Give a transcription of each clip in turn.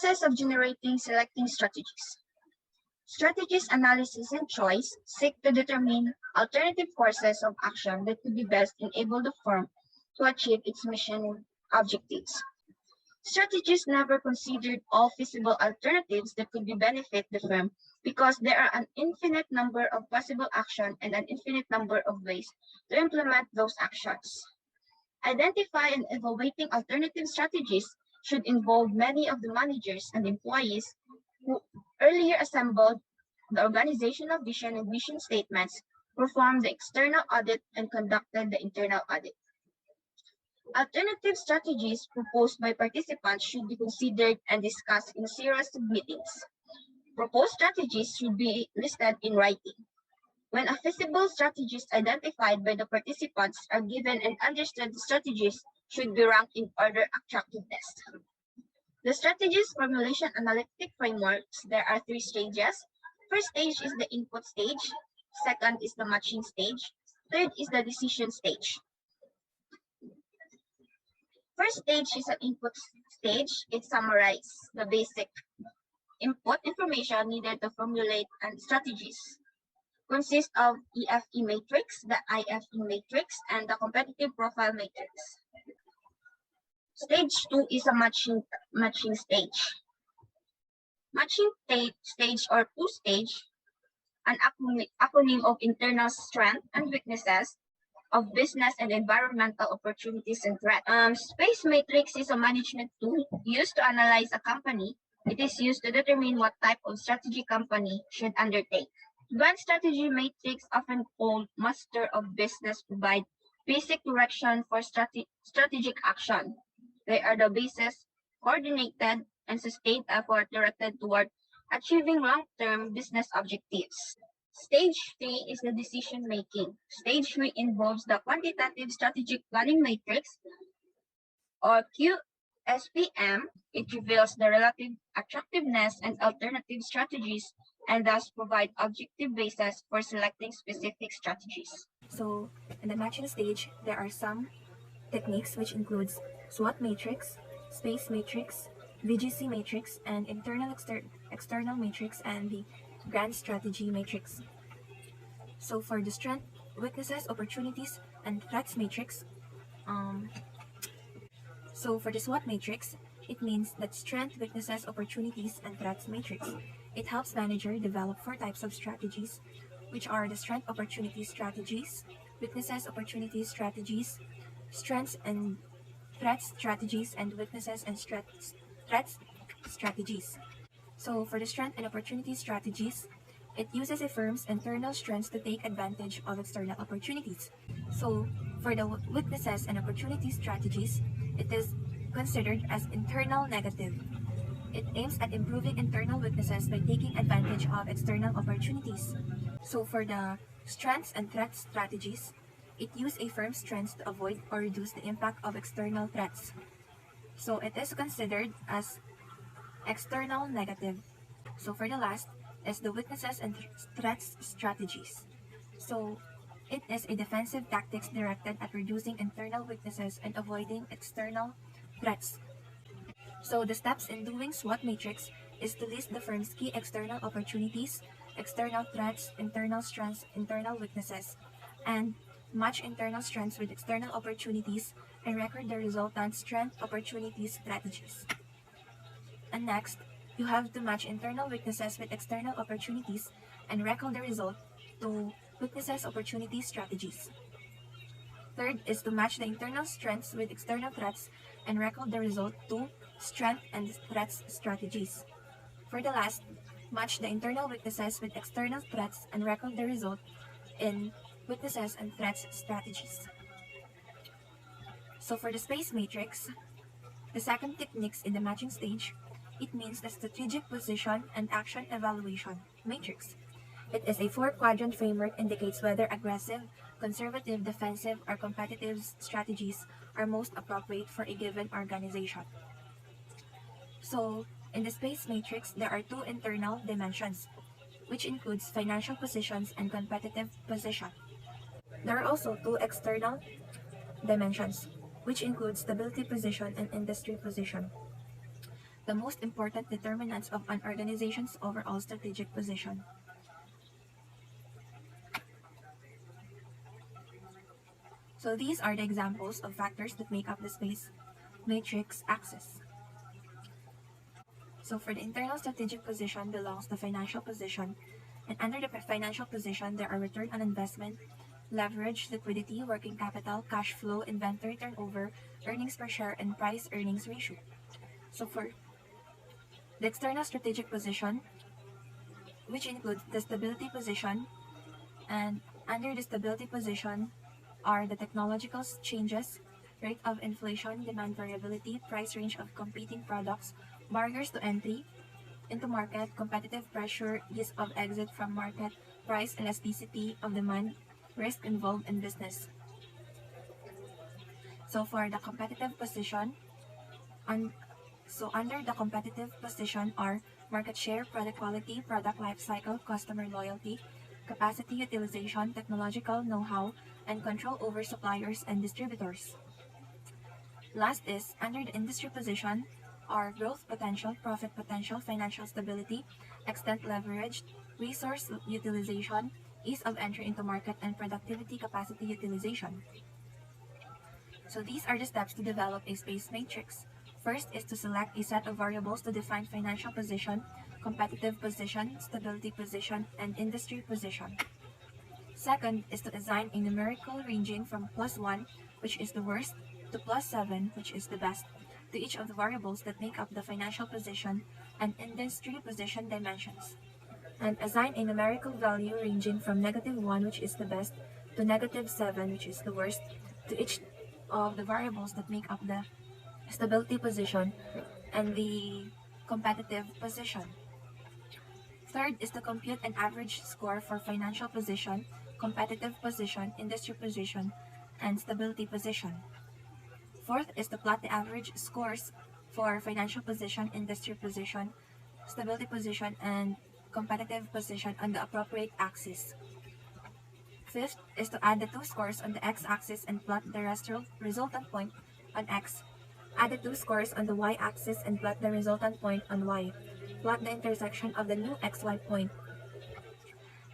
Process of selecting strategies. Strategies analysis and choice seek to determine alternative courses of action that could be best enable the firm to achieve its mission objectives. Strategists never considered all feasible alternatives that could benefit the firm because there are an infinite number of possible actions and an infinite number of ways to implement those actions. Identify and evaluating alternative strategies should involve many of the managers and employees who earlier assembled the organizational vision and mission statements, performed the external audit, and conducted the internal audit. Alternative strategies proposed by participants should be considered and discussed in a series of meetings. Proposed strategies should be listed in writing. When a feasible strategy is identified by the participants are given and understood, the strategies should be ranked in order of attractiveness. The strategies formulation analytic frameworks, there are 3 stages. First stage is the input stage. Second is the matching stage. Third is the decision stage. First stage is an input stage. It summarizes the basic input information needed to formulate strategies. Consists of EFE matrix, the IFE matrix, and the competitive profile matrix. Stage 2 is a matching stage. Matching stage or 2-stage, an acronym of internal strength and weaknesses of business and environmental opportunities and threats. Space matrix is a management tool used to analyze a company. It is used to determine what type of strategy company should undertake. Advanced strategy matrix, often called master of business, provide basic direction for strategic action. They are the basis, coordinated, and sustained effort directed toward achieving long-term business objectives. Stage 3 is the decision making. Stage 3 involves the quantitative strategic planning matrix, or QSPM. It reveals the relative attractiveness and alternative strategies and thus provide objective basis for selecting specific strategies. So, in the matching stage, there are some techniques which includes SWOT matrix, space matrix, VGC matrix, and external matrix, and the grand strategy matrix. So for the strength, weaknesses, opportunities, and threats matrix, so for the SWOT matrix, it means that strength, weaknesses, opportunities, and threats matrix. It helps manager develop 4 types of strategies, which are the strength opportunities strategies, weaknesses opportunities strategies, strengths and threats strategies, and weaknesses and threats strategies. So for the strength and opportunity strategies, it uses a firm's internal strengths to take advantage of external opportunities. So for the weaknesses and opportunity strategies, it is considered as internal negative. It aims at improving internal weaknesses by taking advantage of external opportunities. So for the strengths and threats strategies, it uses a firm's strengths to avoid or reduce the impact of external threats. So it is considered as external negative. So for the last is the weaknesses and threats strategies. So it is a defensive tactics directed at reducing internal weaknesses and avoiding external threats. So the steps in doing SWOT matrix is to list the firm's key external opportunities, external threats, internal strengths, internal weaknesses, and match internal strengths with external opportunities and record the resultant strength opportunities strategies. And next, you have to match internal weaknesses with external opportunities and record the result to weaknesses opportunities strategies. Third is to match the internal strengths with external threats and record the result to strength and threats strategies. For the last, match the internal weaknesses with external threats and record the result in weaknesses and threats strategies. So for the space matrix, the second techniques in the matching stage, it means the strategic position and action evaluation matrix. It is a 4-quadrant framework indicates whether aggressive, conservative, defensive, or competitive strategies are most appropriate for a given organization. So, in the space matrix, there are 2 internal dimensions, which includes financial positions and competitive position. There are also 2 external dimensions, which include stability position and industry position. the most important determinants of an organization's overall strategic position. So these are the examples of factors that make up the space matrix axis. So for the internal strategic position belongs the financial position, and under the financial position there are return on investment, leverage, liquidity, working capital, cash flow, inventory turnover, earnings per share, and price earnings ratio. So for the external strategic position, which includes the stability position, and under the stability position are the technological changes, rate of inflation, demand variability, price range of competing products, barriers to entry into market, competitive pressure, ease of exit from market, price elasticity of demand, risk involved in business. So for the competitive position, under the competitive position are market share, product quality, product life cycle, customer loyalty, capacity utilization, technological know-how, and control over suppliers and distributors. Last is, under the industry position, are growth potential, profit potential, financial stability, extent leverage, resource utilization, ease of entry into market, and productivity capacity utilization. So these are the steps to develop a space matrix. First is to select a set of variables to define financial position, competitive position, stability position, and industry position. Second is to assign a numerical ranging from +1, which is the worst, to +7, which is the best, to each of the variables that make up the financial position and industry position dimensions. And assign a numerical value ranging from -1, which is the best, to -7, which is the worst, to each of the variables that make up the stability position and the competitive position. Third is to compute an average score for financial position, competitive position, industry position, and stability position. Fourth is to plot the average scores for financial position, industry position, stability position, and competitive position on the appropriate axis. Fifth is to add the two scores on the x-axis and plot the resultant point on x. Add the two scores on the y-axis and plot the resultant point on y. Plot the intersection of the new xy point.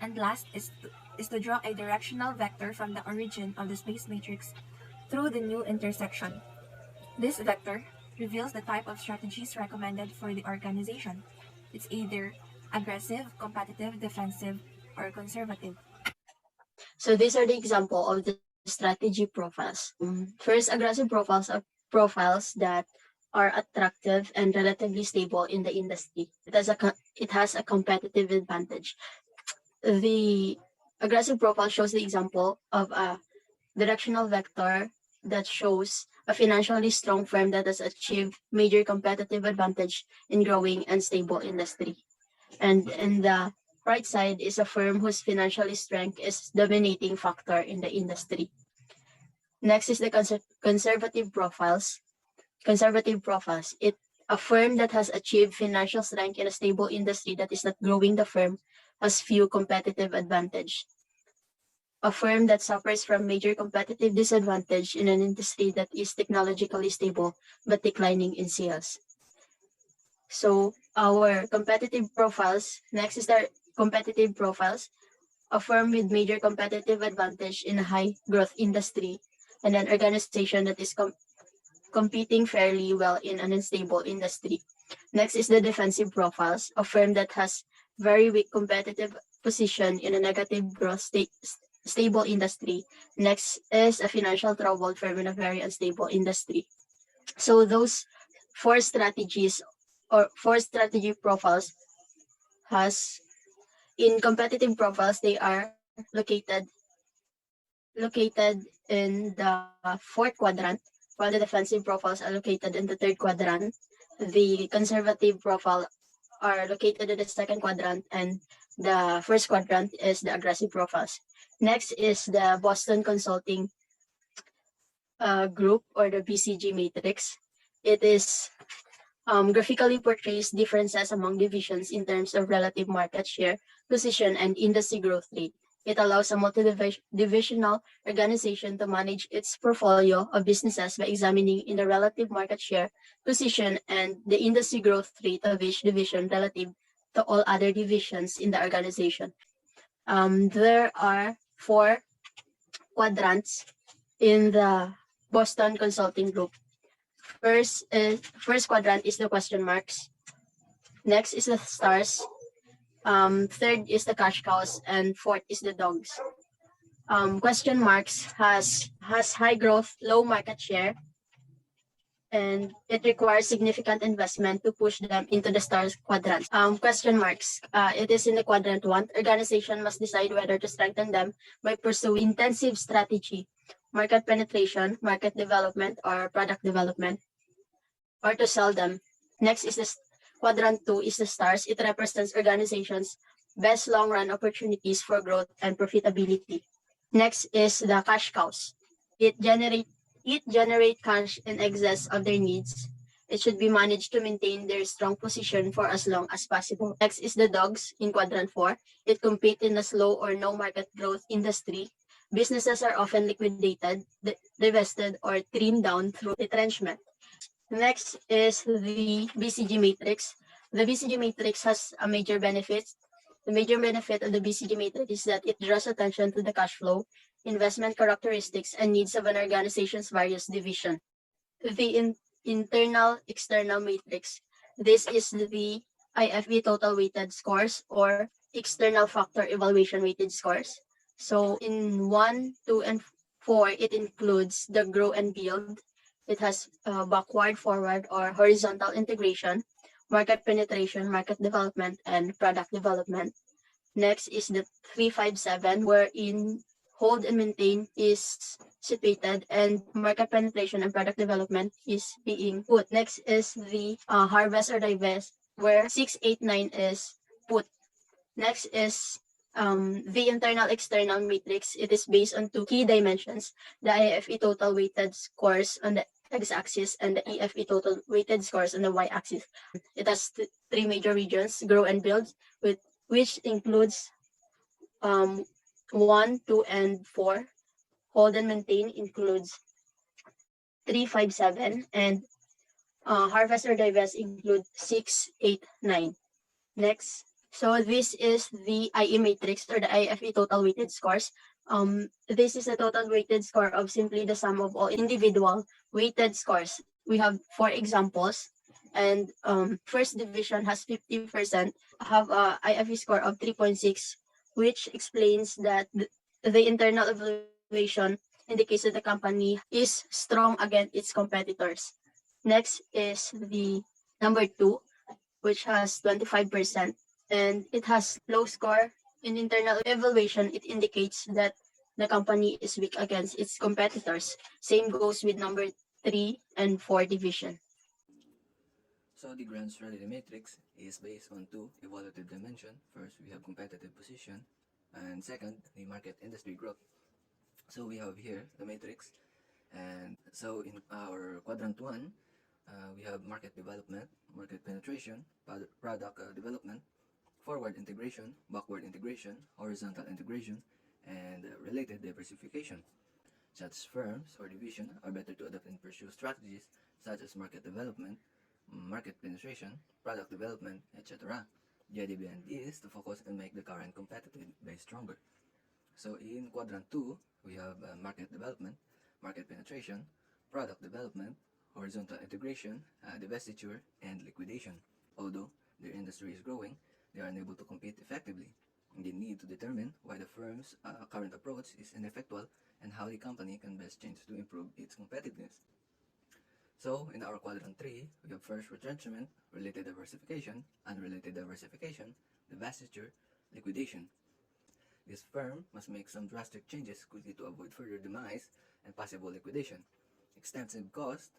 And last is to draw a directional vector from the origin of the space matrix through the new intersection. This vector reveals the type of strategies recommended for the organization. It's either aggressive, competitive, defensive, or conservative. So these are the example of the strategy profiles. First, aggressive profiles are profiles that are attractive and relatively stable in the industry. It has a competitive advantage. The aggressive profile shows the example of a directional vector that shows a financially strong firm that has achieved major competitive advantage in growing and stable industry. And in the right side is a firm whose financial strength is dominating factor in the industry. Next is the conservative profiles. A firm that has achieved financial strength in a stable industry that is not growing the firm has few competitive advantage. A firm that suffers from major competitive disadvantage in an industry that is technologically stable but declining in sales. So our competitive profiles, next is our competitive profiles, a firm with major competitive advantage in a high growth industry and an organization that is competing fairly well in an unstable industry. Next is the defensive profiles, a firm that has very weak competitive position in a negative growth stable industry. Next is a financial troubled firm in a very unstable industry. So those four strategy profiles has, in competitive profiles, they are located in the fourth quadrant, while the defensive profiles are located in the third quadrant. The conservative profile are located in the second quadrant, and the first quadrant is the aggressive profiles. Next is the Boston Consulting Group, or the BCG matrix. It is graphically portrays differences among divisions in terms of relative market share, position, and industry growth rate. It allows a multi-divisional organization to manage its portfolio of businesses by examining in the relative market share, position, and the industry growth rate of each division relative to all other divisions in the organization. There are 4 quadrants in the Boston Consulting Group. First quadrant is the question marks. Next is the stars. Third is the cash cows, and fourth is the dogs. Question marks has high growth, low market share, and it requires significant investment to push them into the stars quadrants. Question marks. It is in the quadrant 1. Organization must decide whether to strengthen them by pursuing intensive strategy, market penetration, market development, or product development, or to sell them. Next is the quadrant 2 is the stars. It represents organizations' best long-run opportunities for growth and profitability. Next is the cash cows. It generate cash in excess of their needs. It should be managed to maintain their strong position for as long as possible. Next is the dogs in quadrant 4. It compete in a slow or no market growth industry. Businesses are often liquidated, divested, or trimmed down through retrenchment. Next is the BCG matrix. The BCG matrix has a major benefit. The major benefit of the BCG matrix is that it draws attention to the cash flow, investment characteristics, and needs of an organization's various divisions. The internal external matrix. This is the IFE total weighted scores or external factor evaluation weighted scores. So in 1, 2, and 4, it includes the grow and build. It has backward, forward, or horizontal integration, market penetration, market development, and product development. Next is the 357, wherein hold and maintain is situated and market penetration and product development is being put. Next is the harvest or divest, where 689 is put. Next is the internal external matrix. It is based on 2 key dimensions, the IFE total weighted scores on the x-axis and the EFE total weighted scores on the y-axis. It has 3 major regions, grow and build, which includes 1, 2, and 4. Hold and maintain includes 3, 5, 7, and harvest or divest include 6, 8, 9. Next. So this is the IE matrix or the IFE total weighted scores. This is a total weighted score of simply the sum of all individual weighted scores. We have 4 examples, and first division has 50%, have a IFE score of 3.6, which explains that the internal evaluation indicates that the company is strong against its competitors. Next is the number 2, which has 25%, and it has low score. In internal evaluation, it indicates that the company is weak against its competitors. Same goes with number 3 and 4 division. So the grand strategy matrix is based on 2 evaluative dimensions. First, we have competitive position, and second, the market industry growth. So we have here the matrix, and so in our quadrant 1, we have market development, market penetration, product development, forward integration, backward integration, horizontal integration, and related diversification. Such firms or division are better to adopt and pursue strategies such as market development, market penetration, product development, etc. The idea behind is to focus and make the current competitive base stronger. So in quadrant 2, we have market development, market penetration, product development, horizontal integration, divestiture, and liquidation. Although their industry is growing, they are unable to compete effectively. They need to determine why the firm's current approach is ineffectual and how the company can best change to improve its competitiveness. So in our quadrant 3, we have first retrenchment, related diversification, unrelated diversification, divestiture, liquidation. This firm must make some drastic changes quickly to avoid further demise and possible liquidation. Extensive cost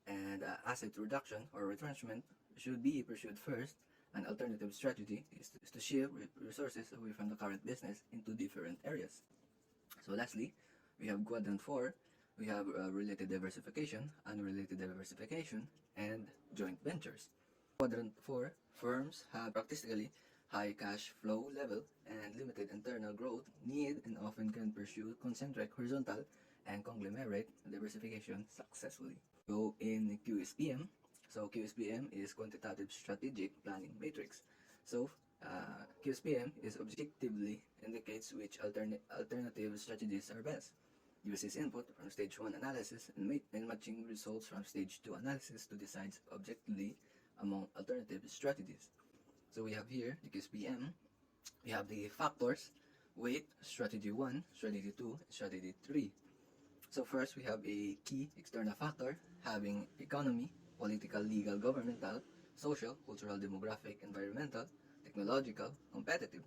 and asset reduction or retrenchment should be pursued first. An alternative strategy is to shift resources away from the current business into different areas. So lastly, we have quadrant 4. We have related diversification, unrelated diversification, and joint ventures. Quadrant 4, firms have practically high cash flow level, and limited internal growth need and often can pursue concentric horizontal and conglomerate diversification successfully. So in QSPM, QSPM is quantitative strategic planning matrix. So QSPM is objectively indicates which alternative strategies are best. Uses input from stage 1 analysis and matching results from stage 2 analysis to decide objectively among alternative strategies. So we have here the QSPM. We have the factors, weight, strategy 1, strategy 2, and strategy 3. So first we have a key external factor having economy, political, legal, governmental, social, cultural, demographic, environmental, technological, competitive.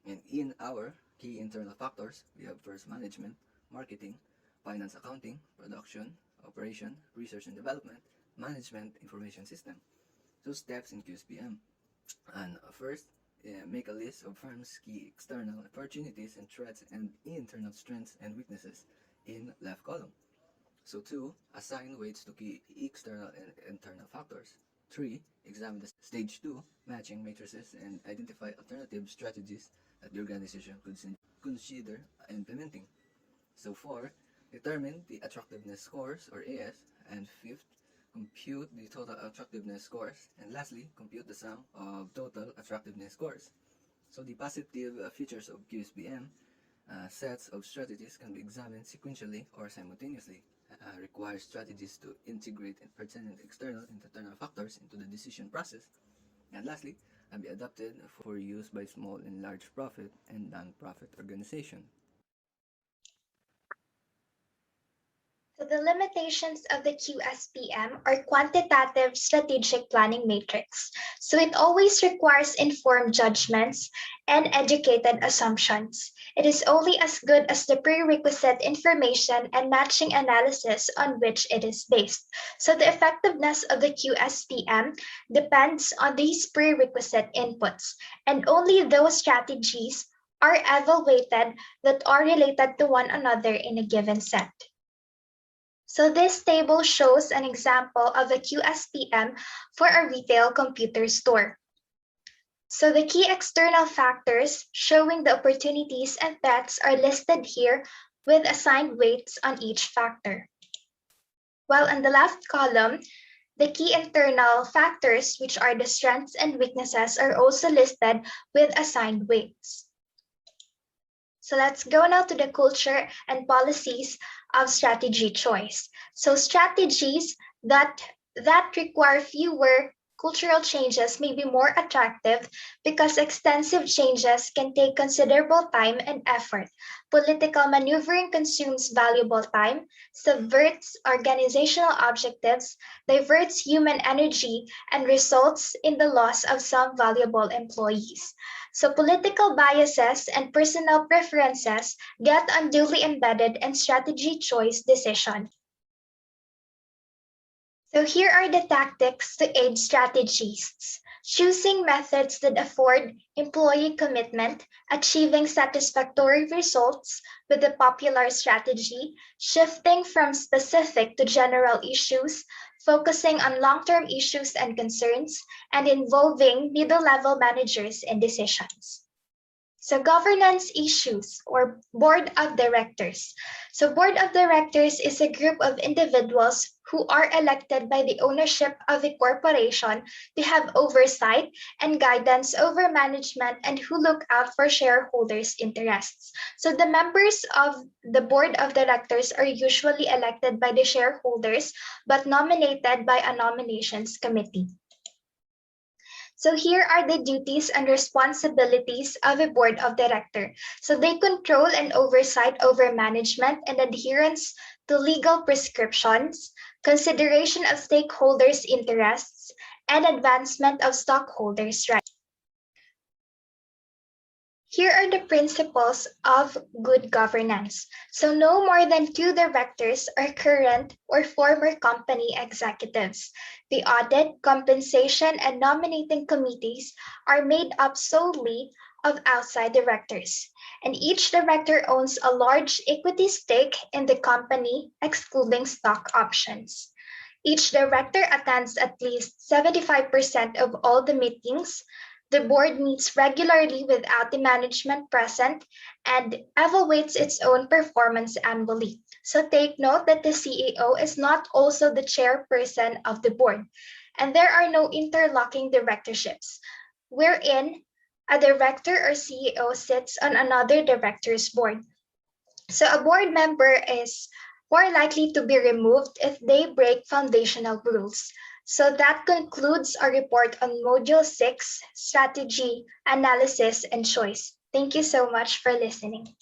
And in our key internal factors, we have first management, marketing, finance, accounting, production, operation, research and development, management, information system. So steps in QSPM. And first, make a list of firms' key external opportunities and threats and internal strengths and weaknesses in left column. So 2, assign weights to key external and internal factors. 3, examine the stage 2 matching matrices and identify alternative strategies that the organization could consider implementing. So 4, determine the attractiveness scores or AS, and 5th, compute the total attractiveness scores, and lastly, compute the sum of total attractiveness scores. So the positive features of QSPM sets of strategies can be examined sequentially or simultaneously. Requires strategies to integrate pertinent external and internal factors into the decision process. And lastly, can be adapted for use by small and large profit and non-profit organizations. So the limitations of the QSPM are quantitative strategic planning matrix. So it always requires informed judgments and educated assumptions. It is only as good as the prerequisite information and matching analysis on which it is based. So the effectiveness of the QSPM depends on these prerequisite inputs, and only those strategies are evaluated that are related to one another in a given set. So this table shows an example of a QSPM for a retail computer store. So the key external factors showing the opportunities and threats are listed here with assigned weights on each factor. While in the left column, the key internal factors, which are the strengths and weaknesses, are also listed with assigned weights. So let's go now to the culture and policies of strategy choice. So strategies that require fewer cultural changes may be more attractive because extensive changes can take considerable time and effort. Political maneuvering consumes valuable time, subverts organizational objectives, diverts human energy, and results in the loss of some valuable employees. So political biases and personal preferences get unduly embedded in strategy choice decision. So here are the tactics to aid strategists. Choosing methods that afford employee commitment, achieving satisfactory results with a popular strategy, shifting from specific to general issues, focusing on long-term issues and concerns, and involving middle-level managers in decisions. So governance issues or board of directors. So board of directors is a group of individuals who are elected by the ownership of a corporation to have oversight and guidance over management and who look out for shareholders' interests. So the members of the board of directors are usually elected by the shareholders but nominated by a nominations committee. So here are the duties and responsibilities of a board of director. So they control and oversight over management and adherence to legal prescriptions, consideration of stakeholders' interests, and advancement of stockholders' rights. Here are the principles of good governance. So no more than 2 directors are current or former company executives. The audit, compensation, and nominating committees are made up solely of outside directors. And each director owns a large equity stake in the company, excluding stock options. Each director attends at least 75% of all the meetings, The board meets regularly without the management present and evaluates its own performance annually. So take note that the CEO is not also the chairperson of the board, and there are no interlocking directorships, wherein a director or CEO sits on another director's board. So a board member is more likely to be removed if they break foundational rules. So that concludes our report on Module 6, Strategy, Analysis, and Choice. Thank you so much for listening.